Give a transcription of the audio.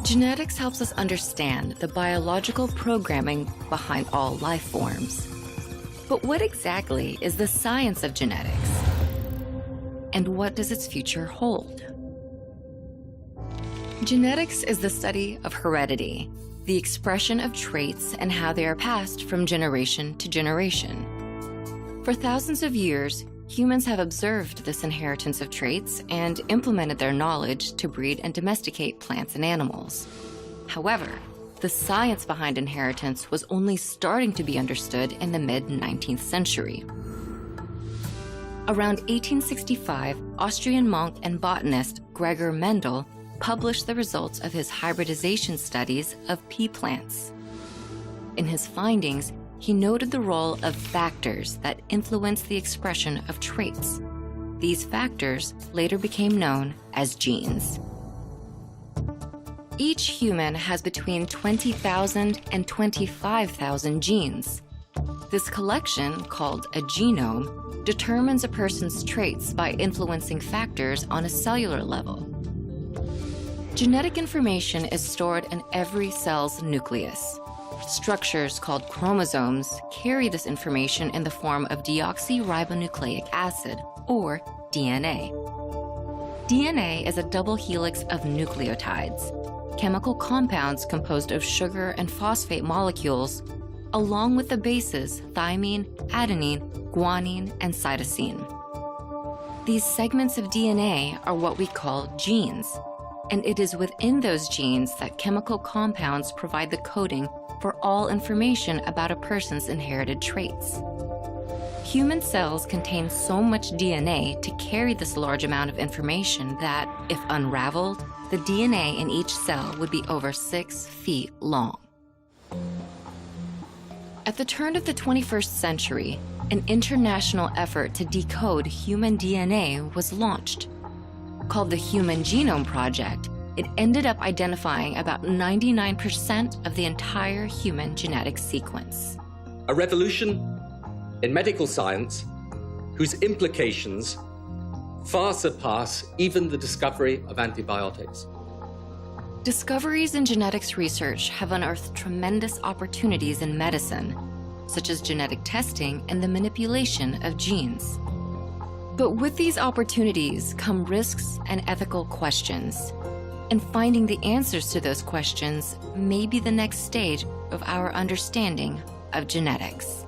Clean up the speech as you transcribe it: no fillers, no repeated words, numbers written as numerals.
Genetics helps us understand the biological programming behind all life forms. But what exactly is the science of genetics? And what does its future hold? Genetics is the study of heredity, the expression of traits and how they are passed from generation to generation. For thousands of years, humans have observed this inheritance of traits and implemented their knowledge to breed and domesticate plants and animals. However, the science behind inheritance was only starting to be understood in the mid-19th century. Around 1865, Austrian monk and botanist Gregor Mendel published the results of his hybridization studies of pea plants. In his findings, he noted the role of factors that influence the expression of traits. These factors later became known as genes. Each human has between 20,000 and 25,000 genes. This collection, called a genome, determines a person's traits by influencing factors on a cellular level. Genetic information is stored in every cell's nucleus. Structures called chromosomes carry this information in the form of deoxyribonucleic acid, or DNA. DNA is a double helix of nucleotides, chemical compounds composed of sugar and phosphate molecules, along with the bases thymine, adenine, guanine, and cytosine. These segments of DNA are what we call genes, and it is within those genes that chemical compounds provide the coding for all information about a person's inherited traits. Human cells contain so much DNA to carry this large amount of information that, if unraveled, the DNA in each cell would be over 6 feet long. At the turn of the 21st century, an international effort to decode human DNA was launched. Called the Human Genome Project, it ended up identifying about 99% of the entire human genetic sequence. A revolution in medical science whose implications far surpass even the discovery of antibiotics. Discoveries in genetics research have unearthed tremendous opportunities in medicine, such as genetic testing and the manipulation of genes. But with these opportunities come risks and ethical questions. And finding the answers to those questions may be the next stage of our understanding of genetics.